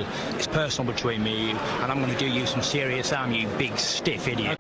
football. It's personal between me and you, and I'm going to do you some serious harm, you big stiff idiot.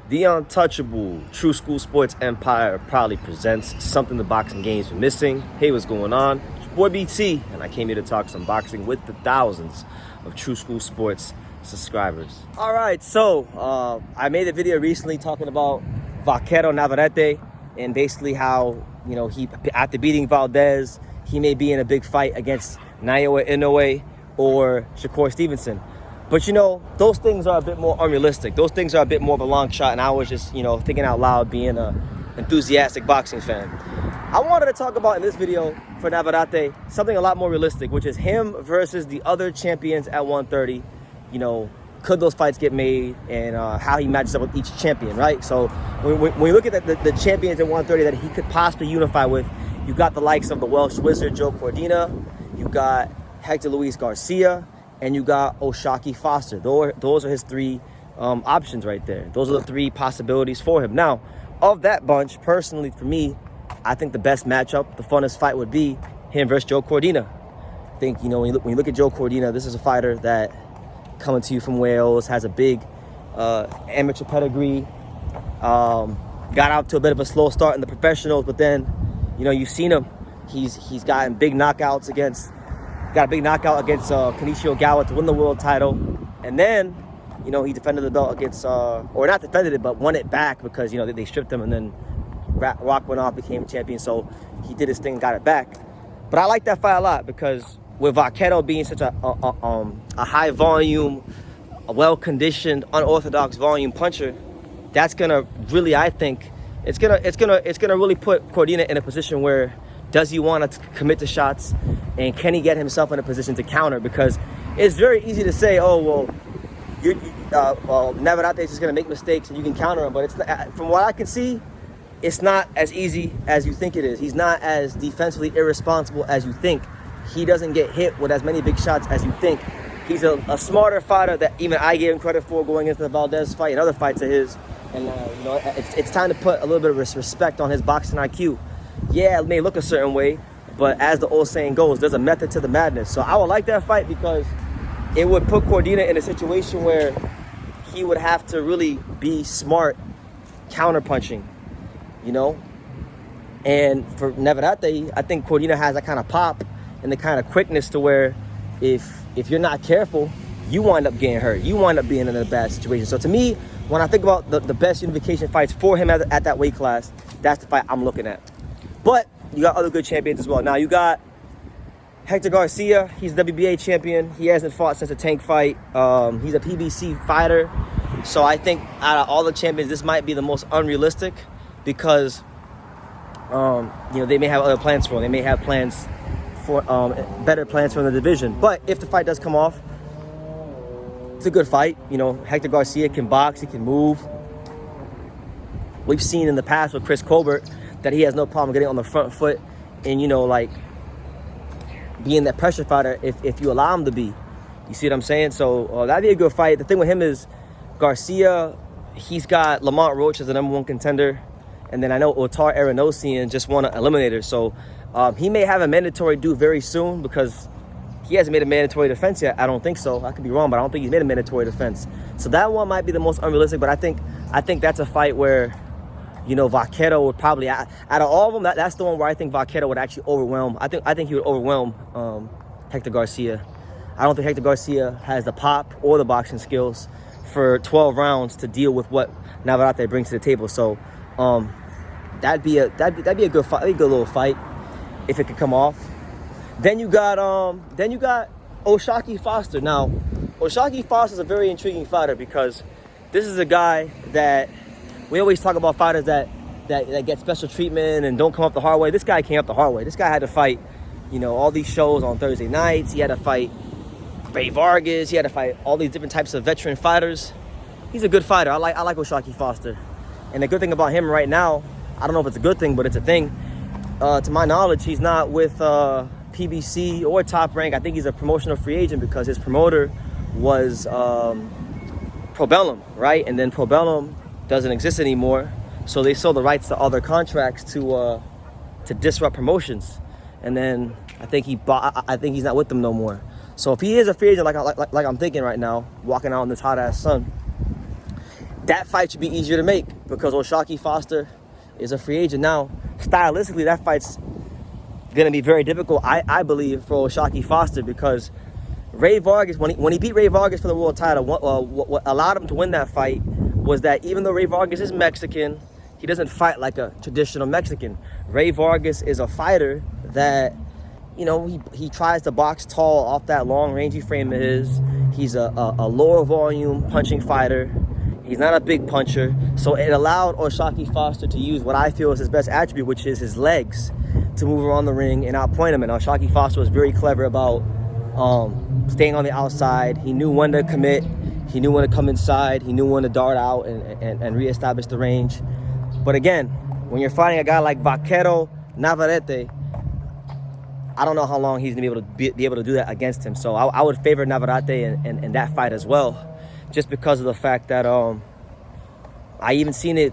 The untouchable True School Sports Empire proudly presents something the boxing games were missing. Hey, what's going on? It's your boy BT, and I came here to talk some boxing with the thousands of True School Sports subscribers. All right, so I made a video recently talking about Emanuel Navarrete and basically how, you know, he, after beating Valdez, he may be in a big fight against Naoya Inoue or Shakur Stevenson. But, you know, those things are a bit more unrealistic. Those things are a bit more of a long shot, and I was just, you know, thinking out loud, being an enthusiastic boxing fan. I wanted to talk about in this video for Navarrete something a lot more realistic, which is him versus the other champions at 130. You know, could those fights get made, and how he matches up with each champion, right? So when you look at the champions at 130 that he could possibly unify with, you got the likes of the Welsh Wizard, Joe Cordina, you got Hector Garcia, and you got O'Shaquie Foster. Those are his three options right there. Those are the three possibilities for him. Now, of that bunch, personally for me, I think the best matchup, the funnest fight would be him versus Joe Cordina. I think, you know, when you look at Joe Cordina, this is a fighter that coming to you from Wales, has a big amateur pedigree, got out to a bit of a slow start in the professionals, but then, you know, you've seen him. He's gotten big knockouts against. Got a big knockout against Kenichi Ogawa to win the world title. And then, you know, he defended the belt against, or not defended it, but won it back because, you know, they stripped him, and then Rock went off, became champion. So he did his thing, got it back. But I like that fight a lot because with Vaquero being such a high volume, a well-conditioned, unorthodox volume puncher, that's gonna really, I think, it's gonna really put Cordina in a position where, does he want to commit to shots, and can he get himself in a position to counter? Because it's very easy to say, oh, well, Navarrete is just going to make mistakes and you can counter him. But it's not, from what I can see, it's not as easy as you think it is. He's not as defensively irresponsible as you think. He doesn't get hit with as many big shots as you think. He's a smarter fighter that even I gave him credit for going into the Valdez fight and other fights of his. And, you know, it's time to put a little bit of respect on his boxing IQ. Yeah, it may look a certain way, but as the old saying goes, there's a method to the madness. So I would like that fight because it would put Cordina in a situation where he would have to really be smart counter-punching, you know? And for Navarrete, I think Cordina has that kind of pop and the kind of quickness to where if you're not careful, you wind up getting hurt. You wind up being in a bad situation. So to me, when I think about the best unification fights for him at that weight class, that's the fight I'm looking at. But you got other good champions as well. Now you got Hector Garcia. He's the WBA champion. He hasn't fought since the Tank fight. He's a PBC fighter. So I think out of all the champions, this might be the most unrealistic because, you know, they may have other plans for him. They may have plans for better plans for the division. But if the fight does come off, it's a good fight. You know, Hector Garcia can box. He can move. We've seen in the past with Chris Colbert that he has no problem getting on the front foot and, you know, like being that pressure fighter if you allow him to be. You see what I'm saying? So that'd be a good fight. The thing with him is Garcia, he's got Lamont Roach as the #1 contender. And then I know Otar Eranosyan just won an eliminator. So he may have a mandatory due very soon because he hasn't made a mandatory defense yet. I don't think so. I could be wrong, but I don't think he's made a mandatory defense. So that one might be the most unrealistic, but I think that's a fight where, you know, Vaquero would probably, out of all of them, that's the one where I think Vaquero would actually overwhelm. I think he would overwhelm Hector Garcia. I don't think Hector Garcia has the pop or the boxing skills for 12 rounds to deal with what Navarrete brings to the table. So that'd be a good fight, a good little fight if it could come off. Then you got O'Shaquie Foster. Now, O'Shaquie Foster is a very intriguing fighter because this is a guy that we always talk about fighters that get special treatment and don't come up the hard way. This guy came up the hard way. This guy had to fight, you know, all these shows on Thursday nights. He had to fight Ray Vargas. He had to fight all these different types of veteran fighters. He's a good fighter. I like O'Shaquie Foster. And the good thing about him right now, I don't know if it's a good thing, but it's a thing. To my knowledge, he's not with PBC or Top Rank. I think he's a promotional free agent because his promoter was Probellum, right? And then Probellum doesn't exist anymore, so they sold the rights to all their contracts to disrupt promotions, and then I think he's not with them no more. So if he is a free agent, like I'm thinking right now, walking out in this hot-ass sun, that fight should be easier to make because O'Shaquie Foster is a free agent. Now, stylistically, that fight's going to be very difficult, I believe, for O'Shaquie Foster because Ray Vargas, when he beat Ray Vargas for the world title, what allowed him to win that fight was that even though Ray Vargas is Mexican, he doesn't fight like a traditional Mexican. Ray Vargas is a fighter that, you know, he tries to box tall off that long, rangy frame of his. He's a lower volume punching fighter. He's not a big puncher. So it allowed O'Shaquie Foster to use what I feel is his best attribute, which is his legs, to move around the ring and outpoint him. And O'Shaquie Foster was very clever about staying on the outside. He knew when to commit. He knew when to come inside. He knew when to dart out and reestablish the range. But again, when you're fighting a guy like Vaquero Navarrete, I don't know how long he's going to be able to do that against him. So I would favor Navarrete in that fight as well, just because of the fact that I even seen it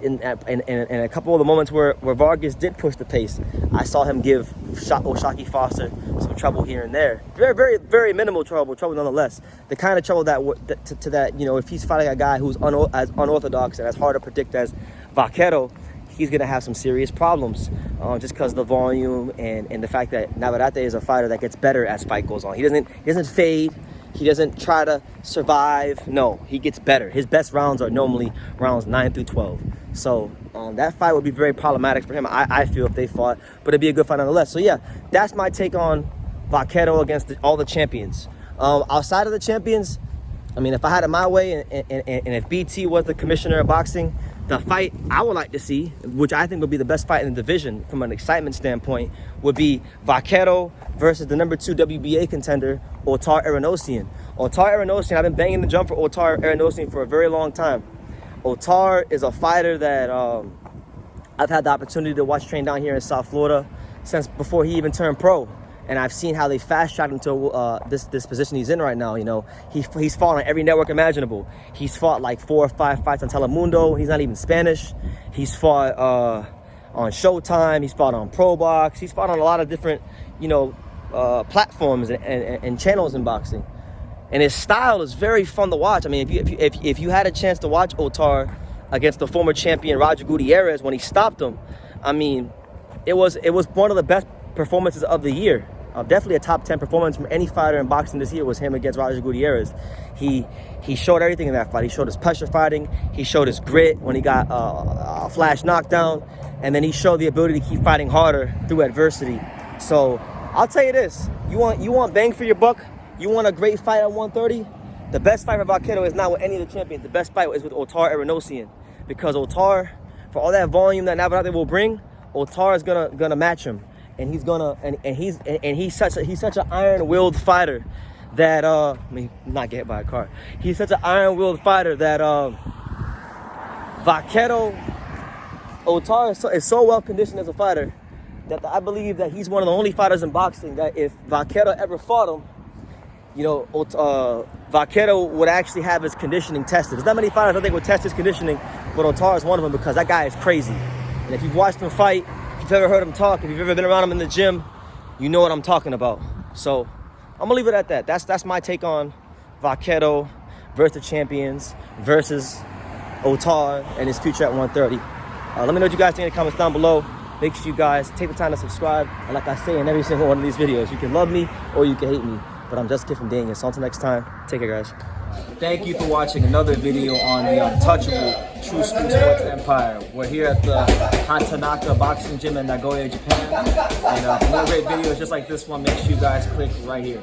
in a couple of the moments where Vargas did push the pace. I saw him give O'Shaquie Foster some trouble here and there. Very, very, very minimal trouble nonetheless. The kind of trouble that you know, if he's fighting a guy who's as unorthodox and as hard to predict as Vaquero, he's going to have some serious problems just because of the volume and the fact that Navarrete is a fighter that gets better as fight goes on. He doesn't fade. He doesn't try to survive. No, he gets better. His best rounds are normally rounds 9 through 12. So that fight would be very problematic for him, I feel, if they fought. But it'd be a good fight nonetheless. So yeah, that's my take on Vaquero against all the champions. Outside of the champions, I mean, if I had it my way and if BT was the commissioner of boxing, the fight I would like to see, which I think would be the best fight in the division from an excitement standpoint, would be Vaquero versus the number 2 WBA contender, Otar Eranosyan. Otar Eranosyan, I've been banging the drum for Otar Eranosyan for a very long time. Otar is a fighter that I've had the opportunity to watch train down here in South Florida since before he even turned pro. And I've seen how they fast-tracked him to this position he's in right now. You know, he's fought on every network imaginable. He's fought like 4 or 5 fights on Telemundo. He's not even Spanish. He's fought on Showtime. He's fought on Pro Box. He's fought on a lot of different, you know, platforms and channels in boxing. And his style is very fun to watch. I mean, if you had a chance to watch Otar against the former champion Roger Gutierrez when he stopped him, I mean, it was one of the best performances of the year. Definitely a top 10 performance from any fighter in boxing this year was him against Roger Gutierrez. He showed everything in that fight. He showed his pressure fighting. He showed his grit when he got a flash knockdown. And then he showed the ability to keep fighting harder through adversity. So I'll tell you this. You want bang for your buck? You want a great fight at 130? The best fight for Vaquero is not with any of the champions. The best fight is with Otar Eranosyan. Because Otar, for all that volume that Navarrete will bring, Otar is gonna match him. And he's such an iron-willed fighter that I mean, not get hit by a car. He's such an iron-willed fighter that Vaquero Otar is so well conditioned as a fighter that I believe that he's one of the only fighters in boxing that if Vaquero ever fought him, you know, Vaquero would actually have his conditioning tested. There's not many fighters I think would test his conditioning, but Otar is one of them because that guy is crazy. And if you've watched him fight, if you've ever heard him talk, if you've ever been around him in the gym, you know what I'm talking about. So I'm gonna leave it at that. That's my take on Vaquero versus the champions versus Otar and his future at 130. Let me know what you guys think in the comments down below. Make sure you guys take the time to subscribe. And like I say in every single one of these videos, you can love me or you can hate me. But I'm just a kid from Daniel. So until next time, take care, guys. Thank you for watching another video on the untouchable True School Sports Empire. We're here at the Hatanaka Boxing Gym in Nagoya, Japan. And for more great videos just like this one, make sure you guys click right here.